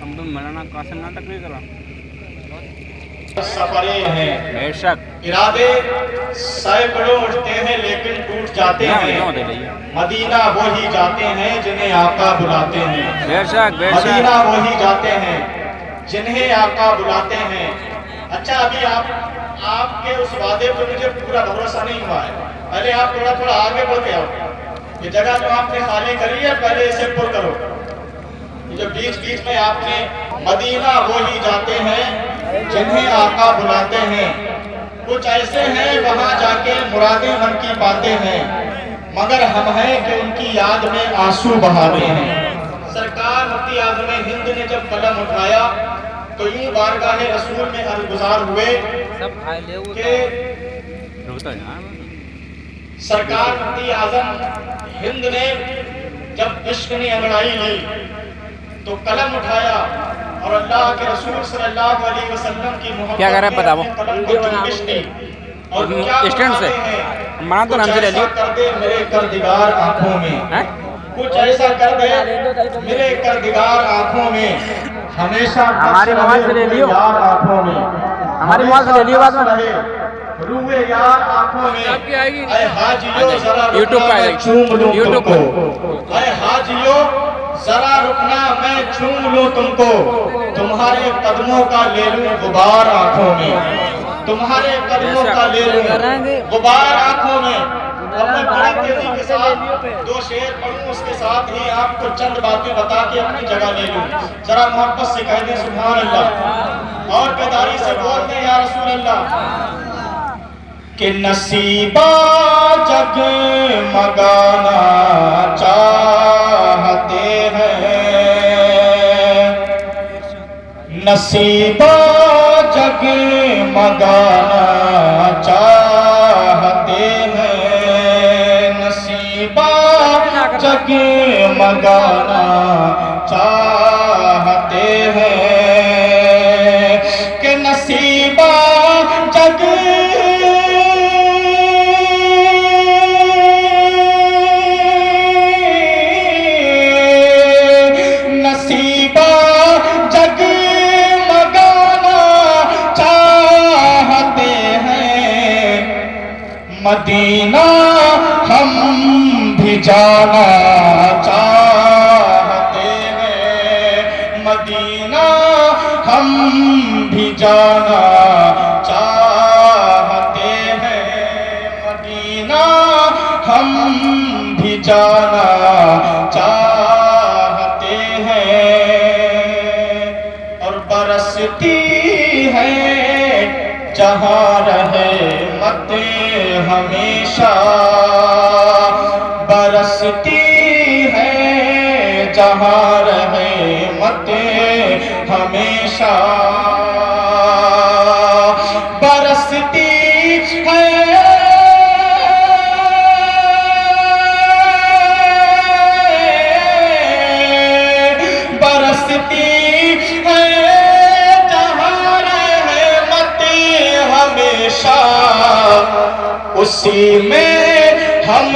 ہم تو مولانا قاسم ناٹک نہیں کرا سفرے ہیں بے شک ارادے سینکڑوں اٹھتے ہیں لیکن ٹوٹ جاتے ہیں مدینہ وہی جاتے ہیں جنہیں آقا بلاتے ہیں بے شک بے شک مدینہ وہی جاتے ہیں جنہیں آقا بلاتے ہیں اچھا ابھی آپ کے اس وعدے پہ مجھے پورا بھروسہ نہیں ہوا ہے پہلے آپ تھوڑا آگے بڑھ کے آؤ یہ جگہ جو آپ نے خالی کری ہے پہلے اسے پر کرو یہ جو بیچ میں آپ نے مدینہ وہی جاتے ہیں جنہیں آقا بلاتے ہیں کچھ ایسے ہیں وہاں جا کے مرادیں من کی پاتے ہیں مگر ہم ہیں کہ ان کی یاد میں آنسو بہاتے ہیں سرکار مفتی اعظم ہند نے جب قلم اٹھایا تو یوں بارگاہ رسول میں عرضگزار ہوئے کہ سرکار مفتی اعظم ہند نے جب عشق نے انگڑائی لی تو قلم اٹھایا اور اللہ کے رسول صلی اللہ علیہ وسلم کی محبت کیا کر رہے ہیں پتا وہ اور کیا اسٹینڈ سے مانا تو نام سے لے لیو کر دے میرے کردگار آنکھوں میں کچھ ایسا کر دے میرے کردگار آنکھوں میں ہمیشہ ہماری موبائل سے لے لیو ہماری موبائل سے لے لیو بعد میں روئے یار آنکھوں میں اے حاجیو ذرا یوٹیوب رکنا پہ میں چوم لوں تم یوٹیوب کو اے حاجیو ذرا رکنا میں چوم لوں تم کو تمہارے قدموں کا لے لوں غبار آنکھوں میں تمہارے قدموں کا لے لوں غبار آنکھوں میں اب میں بڑی تیزی کے ساتھ دو شعر پڑھوں اس کے ساتھ ہی آپ کو چند باتیں بتا کے اپنی جگہ لے لوں ذرا محبت سے کہہ دیں سبحان اللہ اور بیداری سے بول دیں یا رسول اللہ کہ نصیبہ جگمگانا چاہتے ہیں نصیبہ جگمگانا چاہتے ہیں نصیبہ جگمگانا چاہتے ہیں کہ نصیبہ جگ مدینہ ہم بھی جانا چاہتے ہیں مدینہ ہم بھی جانا چاہتے ہیں مدینہ ہم بھی جانا چاہتے ہیں اور برستی ہے جہاں رہے مت ہمیشہ برستی ہے جہاں رہے مت ہمیشہ برستی ہے برستی ہے اسی میں ہم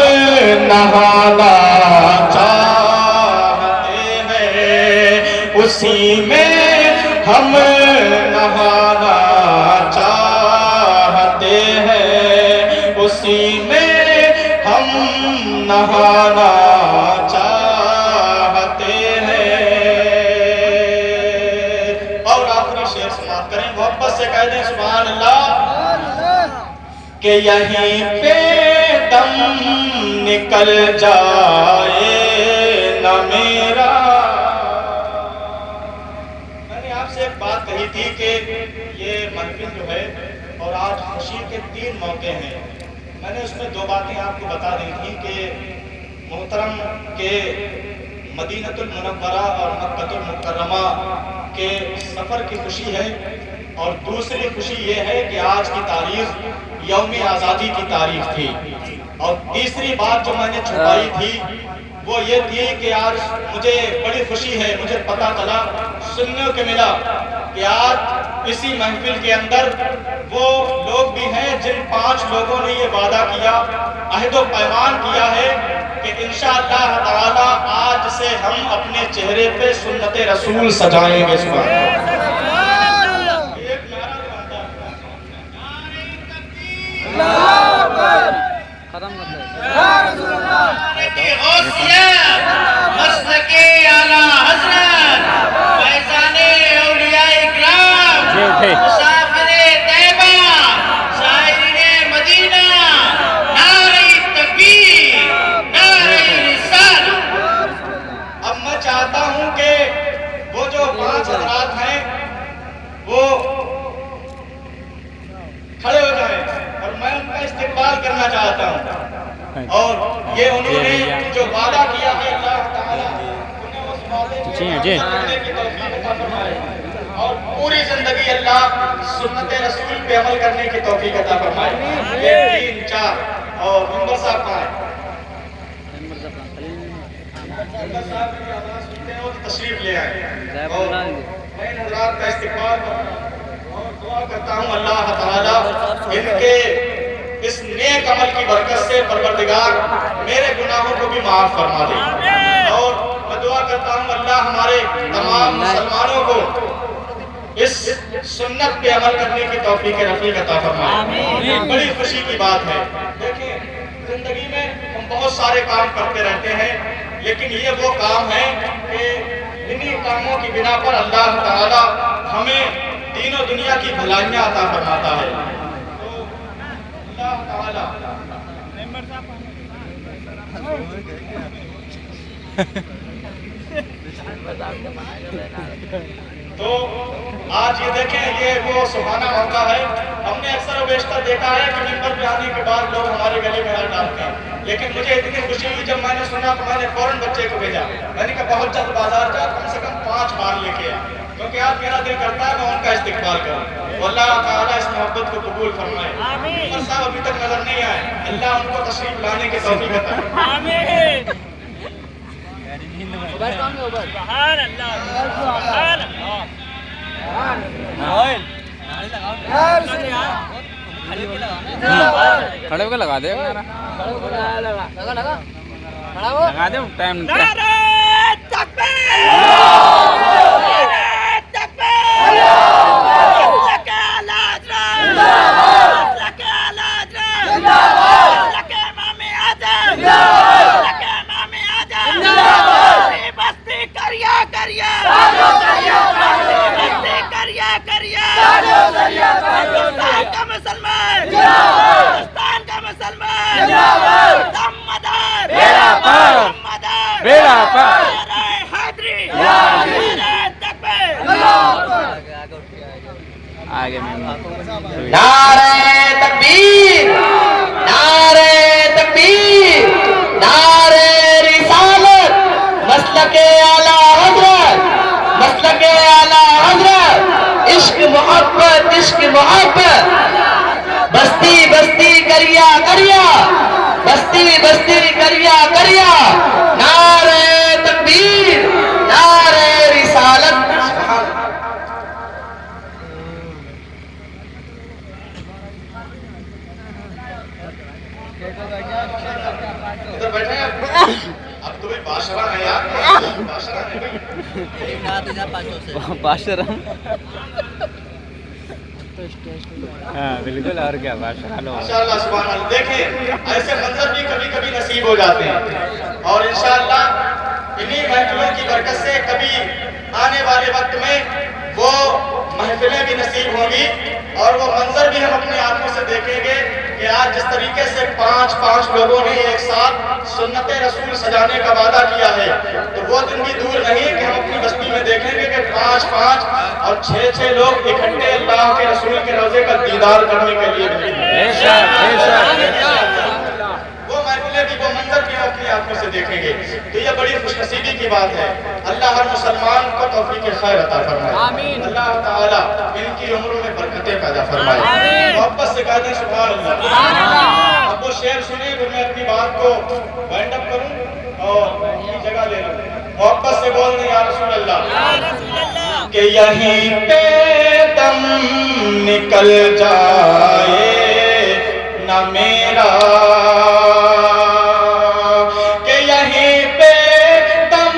نہانا چاہتے ہیں اسی میں ہم نہانا چاہتے ہیں اسی میں ہم نہانا چاہتے ہیں اور آخری شعر سماعت کریں محبت سے کہہ دیں سبحان اللہ کہ یہیں پہ دم نکل جائے نہ میرا میں نے آپ سے ایک بات کہی تھی کہ یہ محفل جو ہے اور آج خوشی کے 3 موقع ہیں میں نے اس میں 2 باتیں آپ کو بتا دی تھی کہ محترم کے مدینہ المنورہ اور مکہ المکرمہ کے سفر کی خوشی ہے اور دوسری خوشی یہ ہے کہ آج کی تاریخ یوم آزادی کی تاریخ تھی اور تیسری بات جو میں نے چھپائی تھی وہ یہ تھی کہ آج مجھے بڑی خوشی ہے مجھے پتا چلا سننے کو ملا کہ آج اسی محفل کے اندر وہ لوگ بھی ہیں جن 5 لوگوں نے یہ وعدہ کیا عہد و پیمان کیا ہے کہ انشاءاللہ تعالی آج سے ہم اپنے چہرے پہ سنت رسول سجائیں گے. سبحان اللہ. اب میں چاہتا ہوں کہ وہ جو 5 حضرات ہیں وہ کھڑے ہو جائیں اور میں ان کا استقبال کرنا چاہتا ہوں. اور یہ انہوں نے جو وعدہ کیا ہے اللہ تعالیٰ انہیں اس وعدے کو کرنے کی توفیق عطا فرمائے اور پوری زندگی اللہ سنت رسول پہ عمل کرنے کی توفیق عطا فرمائے. 1 3 4 اور ممبر صاحب کہاں ہیں؟ ممبر صاحب کی آواز سنتے ہیں اور تشریف لے آئے اور میں ان حضرات کا استقبال اور دعا کرتا ہوں اللہ تعالیٰ ان کے اس نیک عمل کی برکت سے پروردگار میرے گناہوں کو بھی معاف فرما دے. اور میں دعا کرتا ہوں اللہ ہمارے تمام مسلمانوں کو اس سنت پہ عمل کرنے کی توفیق رفیق عطا فرمائے. بڑی خوشی کی بات ہے. دیکھیں زندگی میں ہم بہت سارے کام کرتے رہتے ہیں لیکن یہ وہ کام ہے کہ انہی کاموں کی بنا پر اللہ تعالیٰ ہمیں دین و دنیا کی بھلائیاں عطا فرماتا ہے. تو اللہ تعالیٰ تو آج یہ دیکھیں یہ وہ سبحانہ موقع ہے. ہم نے اکثر و بیشتر دیکھا ہے کہ ممبر پہ آنے کے بعد لوگ ہمارے گلے میں ہاتھ ڈالتے ہیں لیکن مجھے اتنی خوشی ہوئی جب میں نے سنا تو میں نے فوراً بچے کو بھیجا. میں نے کہا بہت جلد بازار جا کم سے کم 5 بار لے کے آ کیونکہ آج میرا دل کرتا ہے میں ان کا استقبال کروں. تو اللہ تعالیٰ اس محبت کو قبول فرمائے. ممبر صاحب ابھی تک نظر نہیں آئے. اللہ ان کو تشریف لانے کی توفیق عطا فرمائے. کھڑے ہو کے لگا دے لگا دے ٹائم آگے نعرہ تکبیر نعرہ تکبیر نعرہ رسالت مسلک اعلی حضرت مسلک اعلی حضرت عشق محبت بستی بستی کریا کریا بستی بستی کریا کریا نعرہ تکبیر نعرہ رسالت. ادھر بیٹھے ہیں اب تو بھائی باشرہ ہے یار. باشرہ ہے ہاں بالکل. اور کیا باشرہ لو ماشاءاللہ سبحان اللہ. دیکھیں ایسے منظر بھی کبھی کبھی نصیب ہو جاتے ہیں اور انشاءاللہ انہی محفلوں کی برکت سے کبھی آنے والے وقت میں وہ محفلیں بھی نصیب ہوں گی اور وہ منظر بھی ہم اپنی آنکھوں سے دیکھیں گے کہ آج جس طریقے سے 5 لوگوں نے ایک ساتھ سنت رسول سجانے کا وعدہ کیا ہے تو وہ دن بھی دور نہیں کہ ہم اپنی بستی میں دیکھیں گے کہ 5 اور 6 لوگ اکٹھے اللہ کے رسول کے روضے کا دیدار کرنے کے لیے ملیں گے. وہ محفلیں بھی وہ منظر بھی ہم اپنی آنکھوں سے دیکھیں گے. تو یہ بڑی خوش نصیبی کی بات ہے. اللہ ہر مسلمان کو توفیق خیر عطا فرمائے. اللہ تعالیٰ ان کی عمروں میں برکتیں پیدا فرمائے. محبت سے کہہ دیں سبحان اللہ. اب وہ شعر سنیں پھر میں اپنی بات کو وائنڈ اپ کروں اور اپنی جگہ لے لوں. محبت سے بول دیں یا رسول اللہ کہ یہیں پہ دم نکل جائے نہ میرا کہ یہیں پہ دم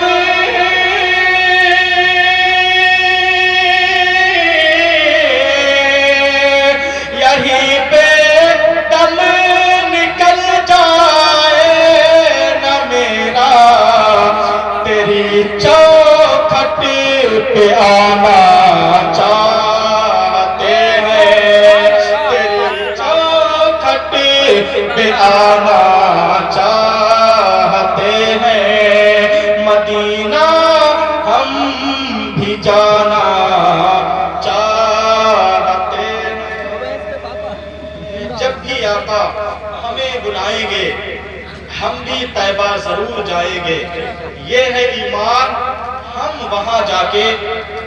पे आना चाहते हैं, तेरी चौखट पे आना चाहते हैं, मदीना हम भी जाना चाहते हैं। जब भी आका हमें बुलाएंगे हम भी तैबा जरूर जाएंगे, ये है ईमान, हम वहां जाके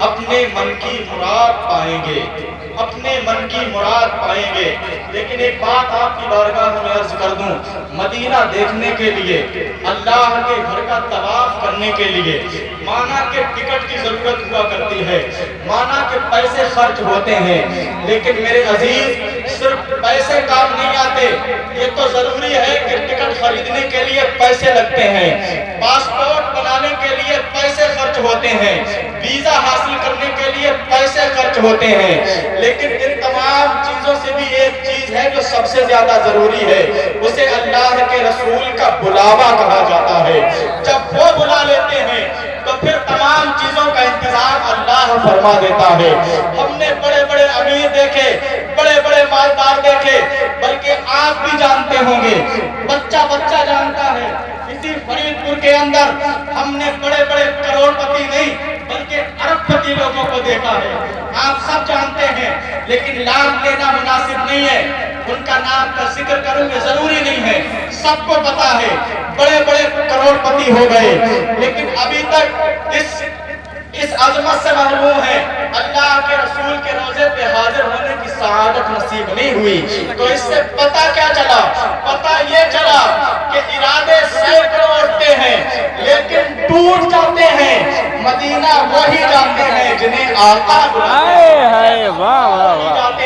अपने मन की मुराद पाएंगे, अपने मन की मुराद पाएंगे। लेकिन एक बात आपकी बारगाह में अर्ज कर दूं, मदीना देखने के लिए, अल्लाह के घर का तवाफ करने के लिए माना के टिकट की जरूरत हुआ करती है, माना के पैसे खर्च होते हैं, लेकिन मेरे अजीज सिर्फ पैसे काम नहीं आते, ये तो जरूरी है कि टिकट खरीदने के लिए पैसे लगते हैं, पासपोर्ट बनाने के लिए पैसे खर्च होते हैं, वीजा हासिल करने के लिए पैसे खर्च होते हैं, लेकिन इन तमाम चीजों से भी एक चीज है जो सबसे ज्यादा जरूरी है, उसे अल्लाह के रसूल का बुलावा कहा जाता है। जब वो बुला लेते हैं तो फिर तमाम चीजों का इंतजाम अल्लाह फरमा देता है। हमने बड़े बड़े अमीर देखे, बड़े बड़े मालदार देखे, बल्कि आप भी जानते होंगे, बच्चा बच्चा जानता है, इसी फरीदपुर के अंदर हमने बड़े बड़े करोड़पति नहीं बल्कि अरबपति लोगों को देखा है, आप सब जानते हैं, लेकिन नाम लेना मुनासिब नहीं है, उनका नाम का जिक्र करूंगा जरूरी नहीं है, सबको पता है बड़े बड़े करोड़पति हो गए, लेकिन अभी तक इस अजमत से महरूम है, अल्लाह के रसूल के रोजे पे हाजिर होने की सआदत नसीब नहीं हुई। तो इससे पता क्या चला? पता ये चला कि इरादे सैकड़ों उठते हैं लेकिन टूट जाते हैं, मदीना वही जाते हैं जिन्हें आका बुलाते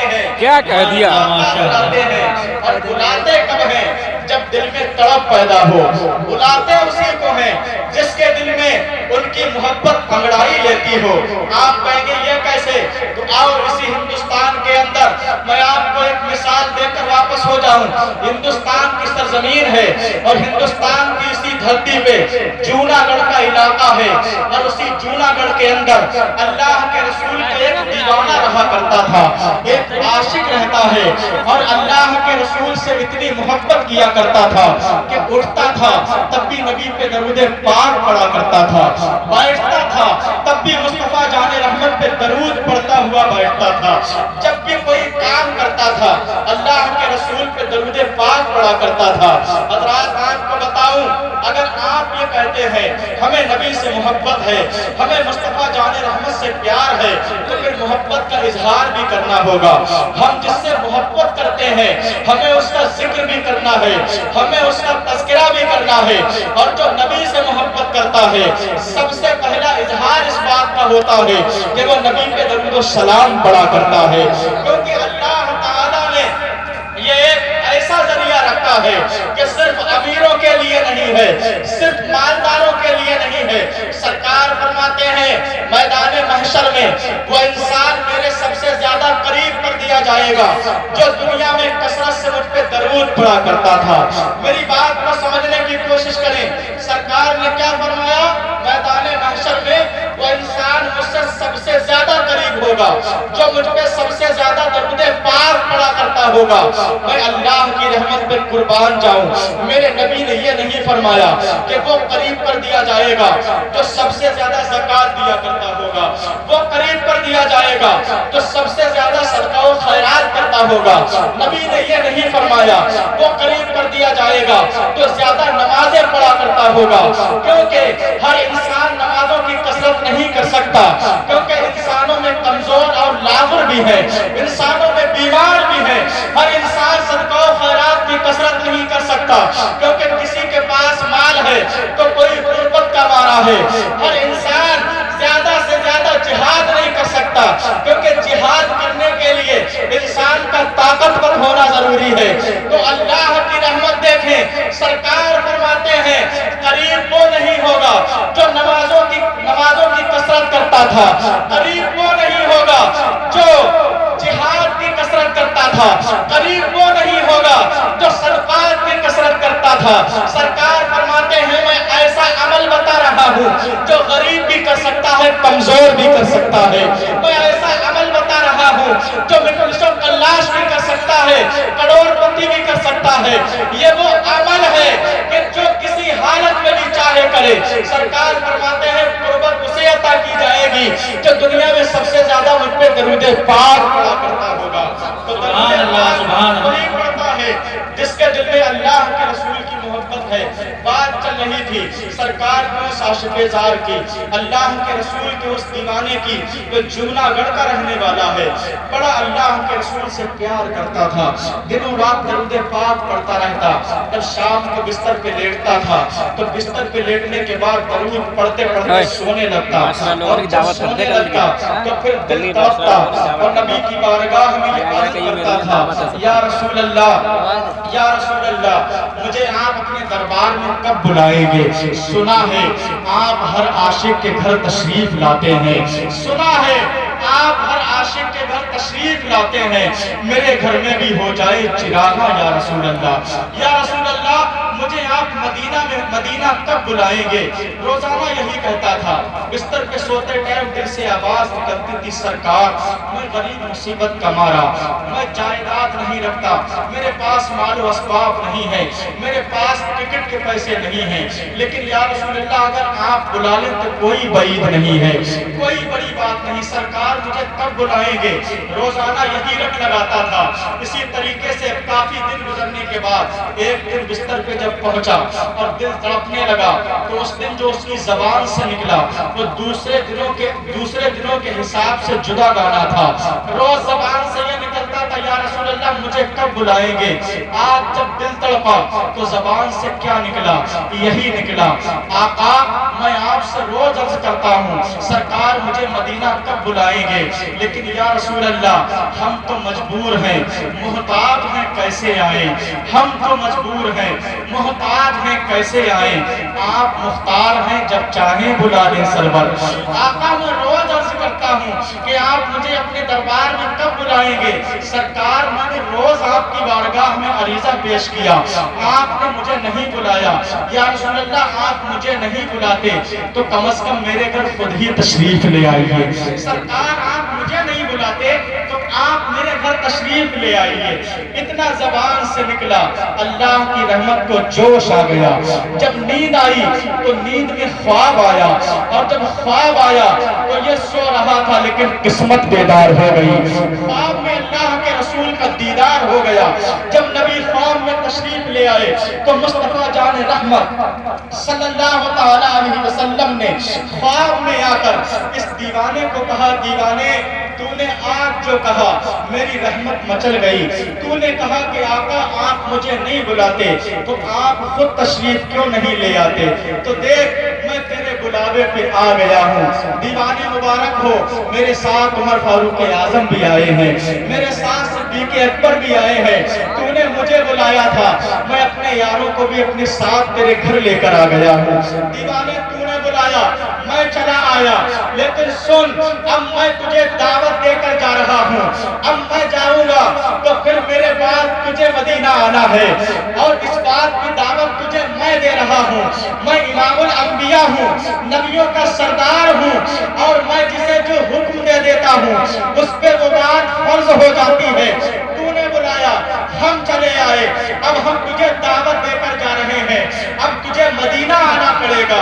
हैं, क्या कह दिया, बुलाते हैं। और बुलाते कब हैं? जब दिल में तड़प पैदा हो, बुलाते उसी को हैं जिसके दिल में उनकी मोहब्बत अंगड़ाई लेती हो। आप कहेंगे ये कैसे? तो आओ इसी हिंदुस्तान के अंदर मैं आपको एक मिसाल देकर वापस हो जाऊं। हिंदुस्तान की सरजमीन है और हिंदुस्तान की इसी धरती पे जूनागढ़ का इलाका है, और उसी जूनागढ़ के अंदर अल्लाह के रसूल का एक दीवाना रहा करता था, एक आशिक रहता है, और अल्लाह के रसूल से इतनी मोहब्बत किया करता था कि उठता था तब भी नबी पे दरूदे पाक पढ़ा करता था, बैठता था तब भी मुस्तफा जाने रहमत पे दरूद पढ़ता हुआ बैठता था, जब भी कोई काम करता था अल्लाह के रसूल पे दरूदे पाक पढ़ा करता था। हज़रात आपको बताऊं, अगर आप ये कहते हैं हमें नबी से मोहब्बत है, हमें मुस्तफा जाने रहमत से प्यार है, तो फिर मोहब्बत का इजहार भी करना होगा। हम जिससे मोहब्बत करते हैं हमें उसका जिक्र भी करना है, हमें उसका तज़किरा भी करना है, और जो नबी से मोहब्बत करता है सबसे पहला इजहार इस बात का होता है कि वो नबी पे दरूद व सलाम पढ़ा करता है, क्योंकि अल्लाह ताला ने ये एक ऐसा जरिया रखा है कि सिर्फ अमीरों के लिए नहीं है, सिर्फ मालदारों के लिए नहीं है। सरकार फरमाते हैं मैदान महशर में वो इंसान मेरे सबसे ज्यादा करीब कर दिया जाएगा जो दुनिया में कसरत से मुझ पे दरूद पढ़ा करता था। मेरी बात को समझने की कोशिश करें, सरकार ने क्या फरमाया? मैदान महशर में वो इंसान मुझसे सबसे ज्यादा करीब होगा जो मुझ पे सबसे ज्यादा दरूद पाक पढ़ा करता होगा। मैं अल्लाह की रहमत पे कुर्बान जाऊं, मेरे नबी ने ये नहीं फरमाया कि वो करीब कर दिया जाएगा जो सबसे ज्यादा ज़कात दिया करता होगा, वो करीब कर दिया जाएगा जो सबसे ज्यादा सदका व खैरात करता होगा। नबी ने ये नहीं फरमाया वो करीब कर दिया जाएगा जो ज्यादा नमाजें पढ़ा करता होगा, क्योंकि हर इंसान नमाजों की कसरत नहीं कर सकता, क्योंकि इंसानों में कमजोर और लाजुर भी है, इंसानों में बीमार भी है। हर इंसान सदका व खैरात की कसरत नहीं कर सकता, क्योंकि किसी के पास माल है तो कोई गुर्बत का मारा है। हर इंसान ज्यादा से ज्यादा जिहाद नहीं कर सकता, क्योंकि जिहाद करने के लिए इंसान का ताकतवर होना जरूरी है। तो अल्लाह की रहमत देखें, सरकार फरमाते हैं करीब वो नहीं होगा जो नमाजों की कसरत करता था, करीब वो नहीं होगा जो जिहाद की कसरत करता था, करीब वो नहीं होगा जो सदक़ात की कसरत करता था। सरकार फरमाते हैं मैं ऐसा अमल बता रहा हूँ जो गरीब भी कर सकता है, कमजोर भी कर सकता है। सकता है। मैं ऐसा अमल बता रहा हूँ जो मिशन कैलाश भी कर सकता है, करोड़पति भी कर सकता है। ये वो अमल है कि जो किसी हालत में भी चाहे करे। सरकार फरमाते हैं कुर्बत उसे अता की जाएगी जो दुनिया में सबसे ज्यादा मुझ पे दरूद पाक पढ़ा करता होगा। तो सुभान अल्लाह, सुभान अल्लाह। वही पढ़ता है जिसके दिल में अल्लाह के रसूल की मोहब्बत है। बात चल रही थी सरकार की उस आशिक़-ए-ज़ार की, अल्लाह के रसूल के उस दीवाने की जो जूनागढ़ का रहने वाला है, बड़ा अल्लाह के रसूल से प्यार करता था, दिनों रात दरूद पाक पढ़ता रहता। जब शाम को बिस्तर पे लेटता था तो बिस्तर पे लेटने के बाद दरूद पढ़ते पढ़ते सोने लगता, और जब सोने लगता तो फिर दिल तड़पता और नबी की बारगाह में ये अर्ज़ करता था, या रसूल अल्लाह, या रसूल अल्लाह, मुझे आप अपने दरबार में कब बुलाएंगे? सुना है आप हर आशिक के घर तशरीफ लाते हैं, सुना है आप हर आशिक के घर तशरीफ लाते हैं, मेरे घर में भी हो जाए चिरागा या रसूल अल्लाह। या रसूल अल्लाह, मुझे आप मदीना कब बुलाएंगे? रोजाना यही कहता था। बिस्तर पे सोते टाइम दिल से आवाज निकलती थी, सरकार मैं गरीब मुसीबत का मारा, मैं जायदाद नहीं रखता, मेरे पास मालो असबाब नहीं है, मेरे पास टिकट के पैसे नहीं हैं, लेकिन या रसूल अल्लाह अगर आप बुला लें तो कोई बईद नहीं है, कोई बड़ी बात नहीं, सरकार मुझे कब बुलाएंगे? रोजाना यही रट लगाता था। इसी तरीके से काफी दिन गुजरने के बाद एक दिन बिस्तर पे जब पहुंचा और दिल तड़पने लगा तो उस दिन जो उसकी जबान से निकला वो दूसरे दिनों के हिसाब से जुदा गाना था। रोज जबान से ये निकलता था, या रसूल अल्लाह मुझे कब बुलाएंगे? आज जब दिल तड़पा तो जबान से क्या निकला? यही निकला, आका मैं आपसे रोज अर्ज करता हूँ, सरकार मुझे मदीना कब बुलाएंगे? लेकिन या रसूल अल्लाह हम तो मजबूर हैं, मोहताज हैं, कैसे आए? हम तो मजबूर हैं, मोहताज हैं, कैसे आए? आप मुख्तार हैं, जब चाहें बुला लें सरवर। आका मैं रोज अर्ज करता हूँ कि आप मुझे अपने दरबार में कब बुलाएंगे? सरकार मैंने रोज आपकी बारगाह में अरीजा पेश किया, आपने मुझे नहीं बुलाया। या रसूल अल्लाह आप मुझे नहीं बुलाते तो कम से कम मेरे घर खुद ही तशरीफ ले आइए। सरकार आप मुझे नहीं बुलाते तो आप मेरे घर तशरीफ ले आइए। इतना जबान से निकला, अल्लाह की रहमत को जोश आ गया। जब नींद आई तो नींद में ख्वाब आया, और जब ख्वाब आया तो ये सो रहा था लेकिन किस्मत बेदार हो गई। ख्वाब में अल्लाह के रसूल का दीदार हो गया। जब नबी ख्वाब में तशरीफ ले आए तो मुस्तफा जान रहमत सल्लल्लाहु तआला अलैहि वसल्लम ने ख्वाब में आकर इस दीवाने को कहा, दीवाने तूने आज जो कहा मेरी रहमत मचल गई। तूने कहा कि आका आप मुझे नहीं बुलाते तो आप खुद तशरीफ क्यों नहीं ले आते? तो देख मैं तेरे बुलावे पे आ गया हूँ। दीवाने मुबारक हो, मेरे साथ उमर फारूक आजम भी आए हैं, मेरे साथ सिद्दीक अकबर भी आए हैं। तूने मुझे बुलाया था, मैं अपने यारों को भी अपने साथ तेरे घर लेकर आ गया हूँ। दीवाने तूने बुलाया, मैं चला आया, लेकिन सुन अब मैं तुझे दावत देकर जा रहा हूँ। अब मैं जाऊंगा तो फिर मेरे बाद तुझे मदीना आना है, और इस बात की दावत तुझे मैं दे रहा हूँ। मैं इमामुल अंबिया हूँ, नबियों का सरदार हूँ, और मैं जिसे जो हुक्म दे देता हूँ उस पे वो बात फर्ज हो जाती है। तूने बुलाया, हम चले आए, अब हम तुझे दावत देकर जा रहे हैं। अब तुझे मदीना आना पड़ेगा,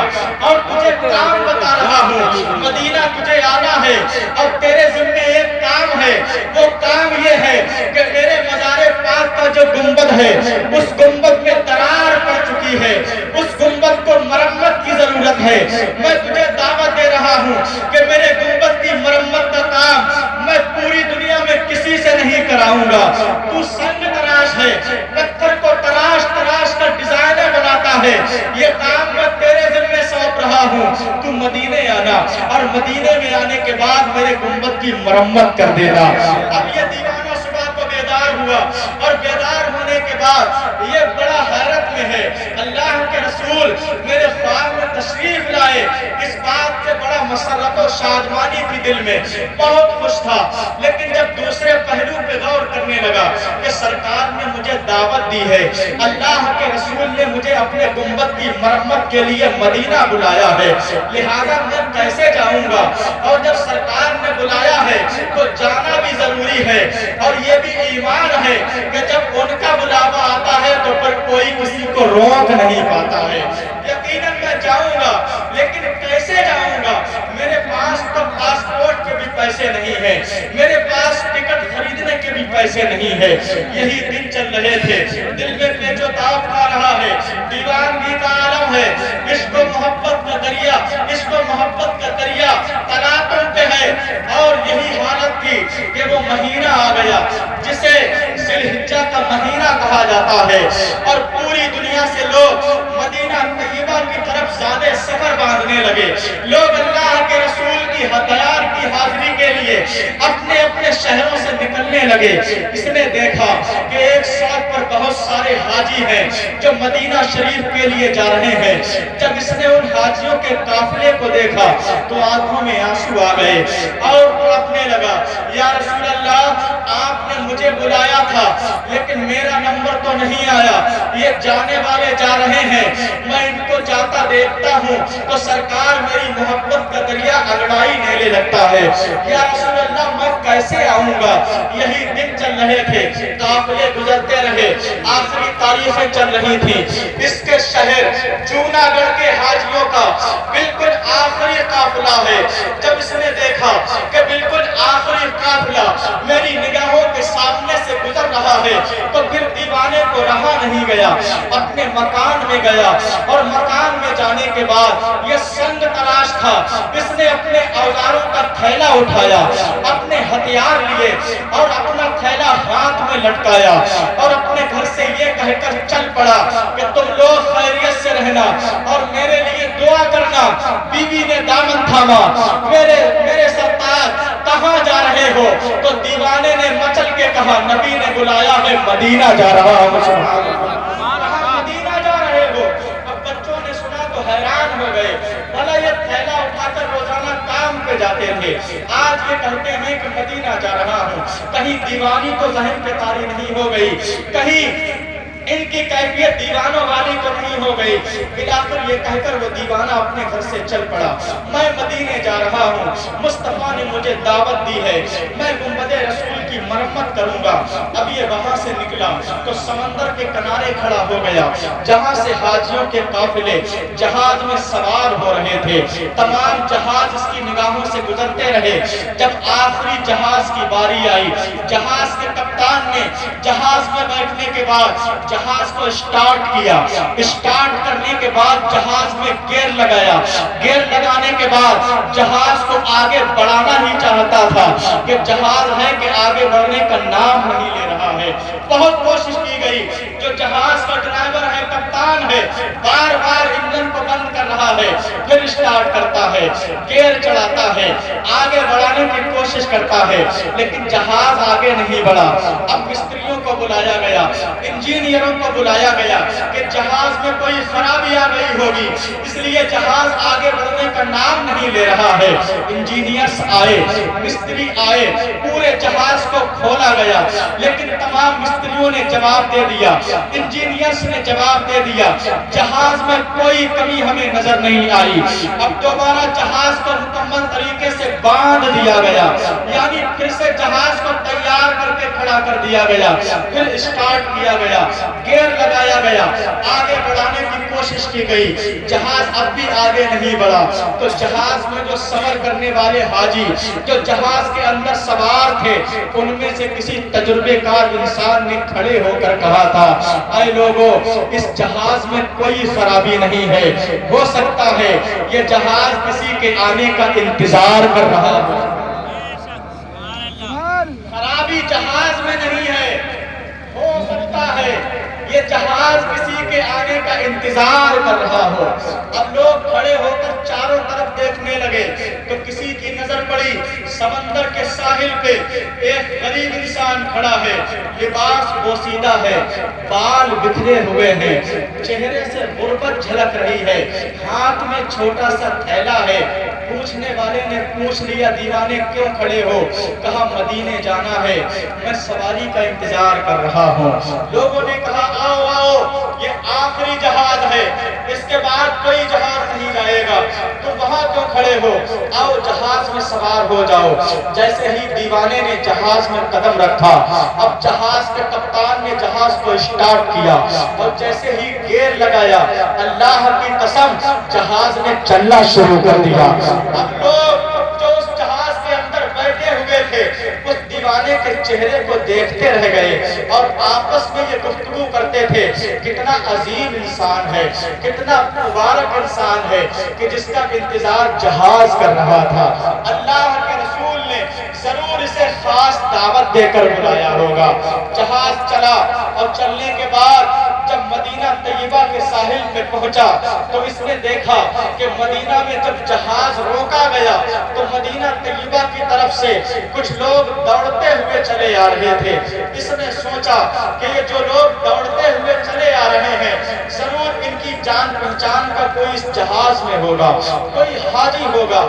और तुझे काम बता रहा हूँ, मदीना तुझे आना है। और तेरे जिम्मे एक काम है, वो काम ये है कि मेरे मज़ारे पाक का जो गुंबद है उस गुंबद में दरार पड़ चुकी है, उस गुंबद को मरम्मत की जरूरत है। मैं तुझे दावत दे रहा हूँ कि मेरे गुंबद की मरम्मत का काम मैं पूरी दुनिया में किसी से नहीं कराऊंगा। तू संग तराश है, पत्थर को तराश तराश कर डिजाइनर बनाता है, ये काम मैं तेरे जिम्मे सौंप रहा हूँ। तू मदीने आना, और मदीने में आने के बाद मेरे गुंबद की मरम्मत कर देना। अब ये दीवाना सुबह को बेदार हुआ, और बेदार होने के बाद ये बड़ा हैरत में है। अल्लाह के रसूल मेरे ख्वाब में तशरीफ लाए, इस बात से बड़ा मसरत और शादमानी थी दिल में, बहुत खुश था। लेकिन जब दूसरे पहलू پہ غور کرنے لگا کہ سرکار نے مجھے دعوت دی ہے، اللہ کے رسول نے مجھے اپنے گنبد کی مرمت کے لیے مدینہ بلایا ہے، لہذا میں کیسے جاؤں گا؟ اور جب سرکار نے بلایا ہے تو جانا بھی ضروری ہے، اور یہ بھی ایمان ہے کہ جب ان کا بلاوا آتا ہے تو پھر کوئی کسی کو روک نہیں پاتا ہے۔ یقیناً میں جاؤں گا، لیکن کیسے جاؤں گا؟ میرے پاس تو پاسپورٹ کے بھی پیسے نہیں ہیں، میرے پاس ٹکٹ خریدنے کے بھی پیسے نہیں ہیں۔ یہی دن چل رہے تھے، دل میں پیچ و تاب کھا رہا ہے، دیوانگی کا عالم ہے، عشق و محبت کا دریا، عشق و محبت کا دریا تلاطم پہ ہے، اور یہی حالت تھی کہ وہ مہینہ آ گیا جسے ذی الحجہ کا مہینہ کہا جاتا ہے، اور پوری دنیا سے لوگ مدینہ طیبہ کی طرف زیادہ سفر باندھنے لگے۔ لوگ اللہ کے رسول کی دیار کی حاضری کے لیے اپنے اپنے شہروں سے نکلنے لگے۔ اس نے دیکھا کہ ایک ساتھ پر بہت سارے حاجی ہیں جو مدینہ شریف کے لیے جا رہے ہیں۔ جب اس نے ان حاجیوں کے قافلے کو دیکھا تو آنکھوں میں آنسو آ گئے اور تڑپنے لگا، یا رسول اللہ آپ نے مجھے بلایا تھا لیکن میرا نمبر تو نہیں آیا، یہ جانے والے جا رہے ہیں، میں ان کو جاتا دیکھتا ہوں تو سرکار میری محبت کا دریا انگڑائی لینے لگتا ہے، یا رسول اللہ میں کیسے آؤں گا؟ یہی دن چل رہے تھے، قافلے گزرتے رہے، آخری تاریخیں چل رہی تھیں۔ اس کے شہر جوناگڑھ کے حاجیوں کا بالکل آخری قافلہ ہے۔ جب اس نے دیکھا کہ بالکل آخری قافلہ میری نگاہوں کے سامنے سے گزر رہا ہے تو پھر دیوانے کو رہا نہیں گیا، اپنے مکان میں گیا، اور مکان میں جانے کے بعد یہ سنگ تلاش تھا، اس نے اپنے اوزاروں کا تھیلا اٹھایا، اپنے ہتھیار لیے اور اپنا تھیلا ہاتھ میں لٹکایا، اور اپنے گھر سے یہ کہہ کر چل پڑا کہ تم لوگ خیریت سے رہنا اور میرے لیے دعا کرنا۔ بیوی نے دامن تھاما، میرے سرتاج کہاں جا رہے ہو؟ تو دیوانے نے مچل کے کہا نبی نے بلایا ہے، مدینہ جا رہا ہوں۔ سبحان اللہ، مدینہ جا رہے ہو؟ اب بچوں نے سنا تو حیران ہو گئے، بھلا یہ تھیلا اٹھا کر روزانہ کام پہ جاتے تھے، آج یہ کہتے ہیں کہ مدینہ جا رہا ہوں۔ کہیں دیوانی تو ذہن پہ طاری نہیں ہو گئی، کہیں ان کی کیفیت دیوانوں والی تو نہیں ہو گئی؟ بلاخر یہ کہہ کر وہ دیوانہ اپنے گھر سے چل پڑا، میں مدینے جا رہا ہوں، مصطفیٰ نے مجھے دعوت دی ہے، میں گنبد رسول کی مرمت کروں گا۔ اب یہ وہاں سے نکلا تو سمندر کے کنارے کھڑا ہو گیا، جہاں سے حاجیوں کے قافلے جہاز میں سوار ہو رہے تھے، تمام جہاز اس کی نگاہوں سے گزرتے رہے۔ جب آخری جہاز کی باری آئی، جہاز کے کپتان نے جہاز میں بیٹھنے کے بعد جہاز کو اسٹارٹ کیا، اسٹارٹ کرنے کے بعد جہاز میں گیئر لگایا، گیئر لگانے کے بعد جہاز کو آگے بڑھانا ہی چاہتا تھا کہ جہاز ہے کہ آگے بڑھنے کا نام نہیں لے رہا ہے۔ بہت کوشش کی گئی، جو جہاز کا ڈرائیور ہے، کپتان ہے، بار بار انجن کو بند کر رہا ہے، پھر اسٹارٹ کرتا ہے، گیئر چڑھاتا ہے، آگے بڑھانے کی کوشش کرتا ہے، لیکن جہاز آگے نہیں بڑھا۔ اب مستریوں کو بلایا گیا، انجینئروں کو بلایا گیا کہ جہاز میں کوئی خرابی آ گئی ہوگی، اس لیے جہاز آگے بڑھنے کا نام نہیں لے رہا ہے۔ انجینئرز آئے، مستری آئے، پورے جہاز کو کھولا گیا، لیکن تمام مستریوں نے جواب دے دیا، انجینئرز نے جواب دے دیا، جہاز میں کوئی کمی ہمیں نظر نہیں آئی۔ اب دوبارہ جہاز کو مکمل طریقے سے باندھ دیا گیا، یعنی پھر سے جہاز کو تیار کر کے کھڑا کر دیا گیا، پھر اسٹارٹ کیا گیا، گیئر لگایا گیا، آگے بڑھانے کی کوشش کی گئی، جہاز اب بھی آگے نہیں بڑھا۔ تو جہاز میں جو سفر کرنے والے حاجی جو جہاز کے اندر سوار تھے، ان میں سے کسی تجربے کار انسان نے کھڑے ہو کر کہا تھا، اے لوگو، اس جہاز میں کوئی خرابی نہیں ہے، ہو سکتا ہے یہ جہاز کسی کے آنے کا انتظار کر رہا ہو۔ خرابی جہاز میں نہیں ہے، ہو سکتا ہے یہ جہاز کسی کے آنے کا انتظار کر رہا ہو۔ اب لوگ کھڑے ہو کر چاروں طرف دیکھنے لگے تو کسی کی نظر پڑی سمندر کے ساحل پہ ایک غریب انسان کھڑا ہے، لباس بوسیدہ ہے، بال بکھرے ہوئے ہیں، چہرے سے غربت جھلک رہی ہے، ہاتھ میں چھوٹا سا تھیلا ہے، पूछने वाले ने पूछ लिया, दीवाने क्यों खड़े हो? कहा मदीने जाना है, मैं सवारी का इंतजार कर रहा हूँ। लोगों ने कहा आओ आओ, ये आखिरी जहाज है, इसके बाद कोई जहाज नहीं जाएगा, तुम वहां क्यों खड़े हो? आओ जहाज में सवार हो जाओ। जैसे ही दीवाने ने जहाज में कदम रखा, अब जहाज के कप्तान ने जहाज को स्टार्ट किया और जैसे ही गियर लगाया, अल्लाह की कसम जहाज ने चलना शुरू कर दिया। अब लोग जो उस जहाज के अंदर बैठे हुए थे उस दीवाने के चेहरे को देखते रह गए और आपस में ये गुफ्तगू करते थे, कितना अजीम इंसान है, कितना मुबारक इंसान है कि जिसका इंतजार जहाज कर रहा था। अल्लाह के रसूल ने जरूर इसे खास दावत देकर बुलाया होगा। जहाज चला और चलने के बाद जब मदीना तैयबा के साहिल पे पहुंचा तो इसने देखा कि मदीना में जब जहाज रोका गया तो मदीना तैयबा की तरफ से कुछ लोग दौड़ते हुए चले आ रहे थे। इसने सोचा कि ये जो लोग दौड़ते हुए चले आ रहे हैं जरूर इनकी जान पहचान का कोई इस जहाज में होगा, कोई हाजी होगा,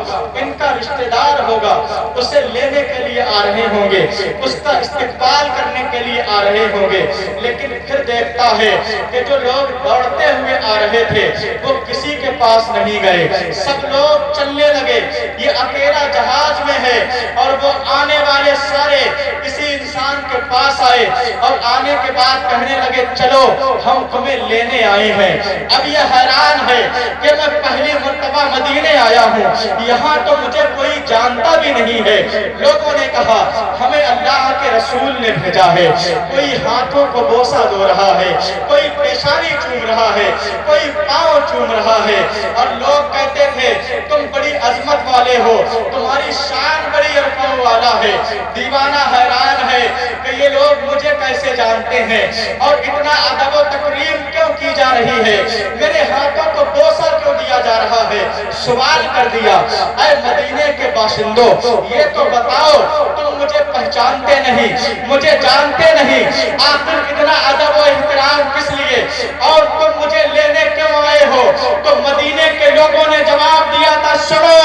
इनका रिश्तेदार होगा, उसे लेने के लिए आ रहे होंगे, उसका इस्तकबाल करने के लिए आ रहे होंगे। लेकिन फिर देखता है कि जो लोग दौड़ते हुए आ रहे थे वो किसी के पास नहीं गए, सब लोग चलने लगे। ये अकेला जहाज में है और वो आने वाले सारे किसी इंसान के पास आए और आने के बाद कहने लगे चलो हम तुम्हें लेने आए हैं। अब ये हैरान है कि मैं पहली मर्तबा मदीने आया हूँ, यहाँ तो मुझे कोई जानता भी नहीं है। लोगों ने कहा हमें अल्लाह के रसूल ने भेजा है। कोई हाथों को बोसा दो रहा है, कोई पेशानी चूम रहा है, कोई पाँव चूम रहा है और लोग कहते थे तुम बड़ी अजमत वाले हो, तुम्हारी शान बड़ी अरफों वाला है। दीवाना हैरान है कि ये लोग मुझे कैसे जानते हैं और इतना अदब व तकरीम क्यों की जा रही है, मेरे हाथों को बोसा क्यों दिया जा रहा है। सवाल कर दिया ऐ मदीने के बाशिंदों, ये तो बताओ तुम मुझे पहचानते नहीं, मुझे जानते नहीं, आखिर इतना अदब व एहतराम किस लिए और तुम मुझे लेने क्यों आए हो? तो मदीने के लोगों ने जवाब दिया था सुनो,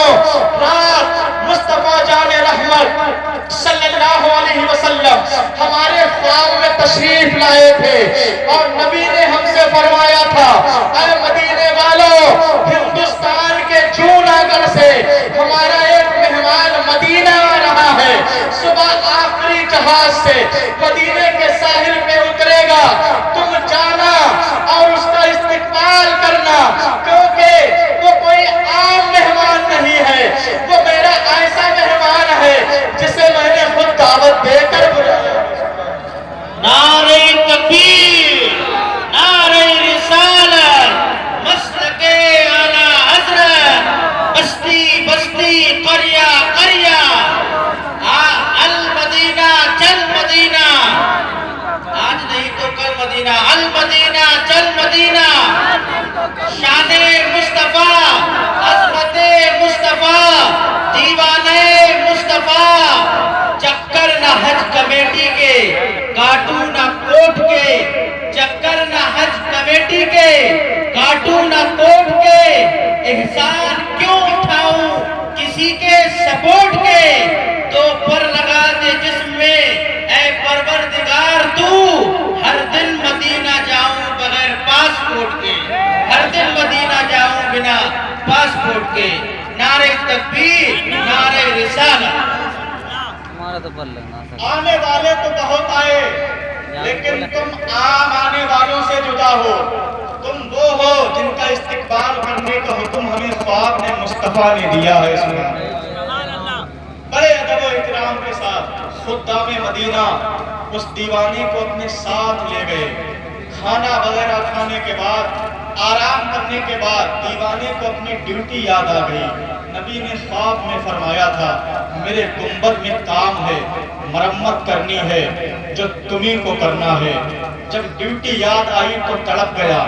रात मुस्तफा जाने रहमत सल्लल्लाहु अलैहि वसल्लम हमारे ख्वाब में तशरीफ लाए थे और नबी ने हमसे फरमाया था ऐ मदीने वालों, हिंदुस्तान के जूनागढ़ से हमारा एक मेहमान मदीना आ रहा है। सुबह आखिरी जहाज से मदीने के साहिल पे उतरेगा, तुम जाना और उसका इस्तकबाल करना, क्योंकि वो कोई आम मेहमान नहीं है, वो मेरा ऐसा मेहमान है जिसे मैंने खुद दावत देकर बुलाया। नारे तकबीर, नारे रिसालत, मसलके आला हज़रत, बस्ती बस्ती क़रिया क़रिया, अल मदीना चल मदीना, आज नहीं तो कल मदीना, अल मदीना चल मदीना, शाने मुस्तफा, अज़मते मुस्तफा, दीवाने मुस्तफा, चक्कर न हज कमेटी के, काटू न कोट के, चक्कर न हज कमेटी के, काटू न कोट के, एहसान क्यों उठाऊं किसी के सपोर्ट के, तो पर लगा दे जिसमें ऐ परवरदिगार तू, हर दिन मदीना जाऊं बगैर पासपोर्ट के, हर दिन मदीना जाऊं बिना पासपोर्ट के। नारे तकबीर, नारे रिसालत। आने वाले तो बहुत आए लेकिन तुम आम आने वालों से जुदा हो, तुम वो हो जिनका इस्तकबाल करने का हुक्म हमें ख्वाब ने मुस्तफा ने दिया है। इसमें बड़े अदब व इकराम के साथ खुद्दाम मदीना उस दीवाने को अपने साथ ले गए। खाना वगैरह खाने के बाद, आराम करने के बाद दीवाने को अपनी ड्यूटी याद आ गई। नबी ने ख्वाब में फरमाया था मेरे गुंबद में काम है, मरम्मत करनी है जो तुम्हीं को करना है। जब ड्यूटी याद आई तो तड़प गया,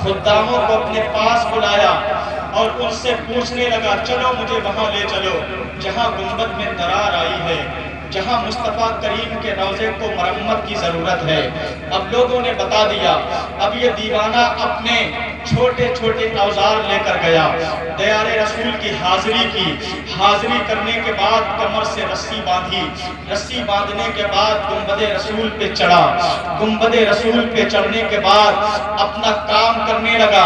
खुद्दामों को अपने पास बुलाया और उनसे पूछने लगा चलो मुझे वहां ले चलो जहां गुंबद में दरार आई है, जहां मुस्तफा करीम के रोजे को मरम्मत की जरूरत है। अब लोगों ने बता दिया। अब ये दीवाना अपने چھوٹے چھوٹے اوزار لے کر گیا، دیار رسول کی حاضری کی، حاضری کرنے کے بعد کمر سے رسی باندھی، رسی باندھنے کے بعد گنبد رسول پہ چڑھا، گنبد رسول پہ چڑھنے کے بعد اپنا کام کرنے لگا،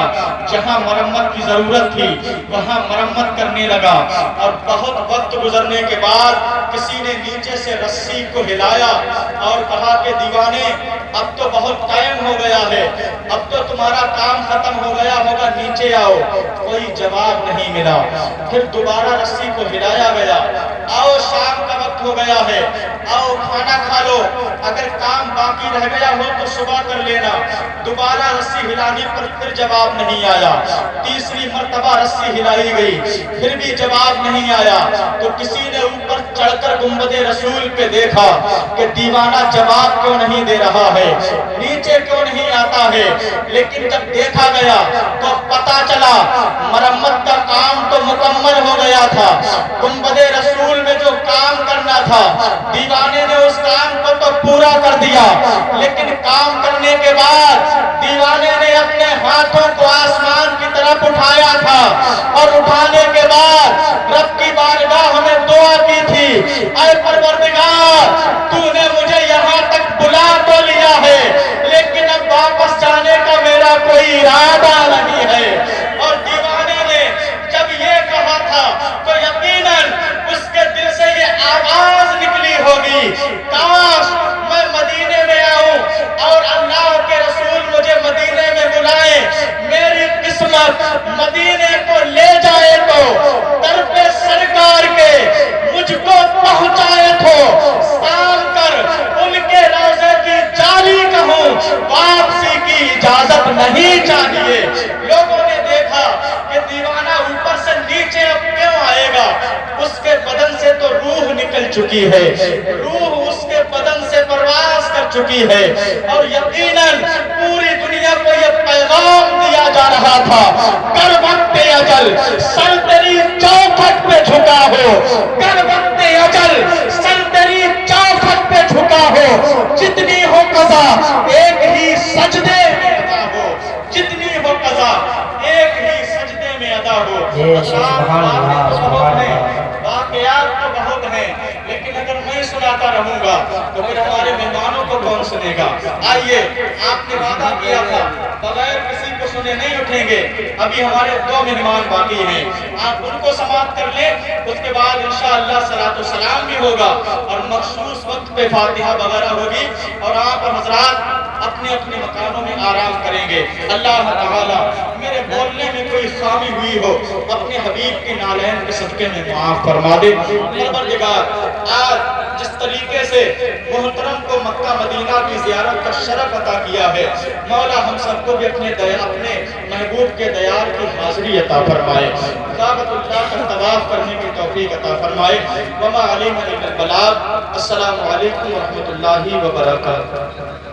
جہاں مرمت کی ضرورت تھی وہاں مرمت کرنے لگا، اور بہت وقت گزرنے کے بعد کسی نے نیچے سے رسی کو ہلایا اور کہا کہ دیوانے اب تو بہت ٹائم ہو گیا ہے، اب تو تمہارا کام ختم ہو گیا ہوگا، نیچے آؤ۔ کوئی جواب نہیں ملا، پھر دوبارہ رسی کو ہلایا گیا، آؤ شام کا وقت ہو گیا ہے، آؤ کھانا کھا لو، اگر کام باقی رہ گیا ہو تو صبح کر لینا۔ دوبارہ رسی ہلانے پر پھر جواب نہیں آیا، تیسری مرتبہ رسی ہلائی گئی، پھر بھی جواب نہیں آیا، تو کسی نے اوپر چڑھ کر گنبد رسول پہ دیکھا کہ دیوانہ جواب کیوں نہیں دے رہا ہے، نیچے کیوں نہیں آتا ہے، لیکن جب دیکھا گیا تو پتا چلا مرمت کا کام تو مکمل ہو گیا تھا، گنبد رسول میں جو کام کرنا تھا دیوانے نے اس کام کو تو پورا کر دیا، لیکن کام کرنے کے بعد دیوانے نے اپنے ہاتھوں کو آسمان کی طرف اٹھایا تھا، اور اٹھانے کے بعد رب کی بارگاہ میں دعا کی تھی، اے پروردگار تو نے مجھے یہاں تک بلا تو لیا ہے لیکن اب واپس جانے کا میرا کوئی ارادہ نہیں ہے۔ اور دیوانے نے جب یہ کہا تھا تو یقیناً اس کے دل سے یہ آواز نکلی ہوگی، کاش میں مدینے میں آؤں اور اللہ کے رسول مجھے مدینے میں بلائیں، میری قسمت مدینے کو لے جائے تو در پہ سرکار کے مجھ کو پہنچائے تو سال کر ان کے روضے کی جالی کہوں، واپسی کی اجازت نہیں چاہیے۔ لوگوں نے دیکھا کہ دیوانہ اوپر سے نیچے اب کیوں آئے گا، اس کے بدن سے تو روح نکل چکی ہے، روح اس کے بدن سے پرواز کر چکی ہے، اور یقیناً پوری دنیا کو یہ پیغام دیا جا رہا تھا، کر وقت اجل سر تیری چوکھٹ پہ جھکا ہو، کر وقت اجل سر تیری چوکھٹ پہ جھکا ہو، جتنی ہو قضا ایک ہی سجدے میں ادا ہو، جتنی ہو قضا ایک ہی سجدے میں ادا ہو۔ واقعات تو بہت ہیں لیکن اگر میں سناتا رہوں گا تو پھر ہمارے مہمانوں کو کون سنے گا؟ آئیے، آپ نے وعدہ کیا تھا بغیر کسی کو سنے نہیں اٹھیں گے، ابھی ہمارے 2 مہمان باقی ہیں، آپ ان کو سماعت کر لیں، اس کے بعد انشاءاللہ صلاۃ و سلام بھی ہوگا اور مخصوص وقت پہ فاتحہ وغیرہ ہوگی، اور آپ حضرات اپنے اپنے مکانوں میں آرام کریں گے۔ اللہ تعالیٰ میرے بولنے میں کوئی خامی ہوئی ہو اپنے حبیب کے نالین کے صدقے میں معاف فرما دے۔ پروردگار آج جس طریقے سے محترم کو مکہ مدینہ کی زیارت کا شرف عطا کیا ہے، مولا ہم سب کو بھی اپنے محبوب کے دیار کی حاضری عطا فرمائے، کعبۃ اللہ کا طواف کرنے کی توفیق عطا فرمائے۔ وما علینا الا البلاغ۔ السلام علیکم ورحمۃ اللہ وبرکاتہ۔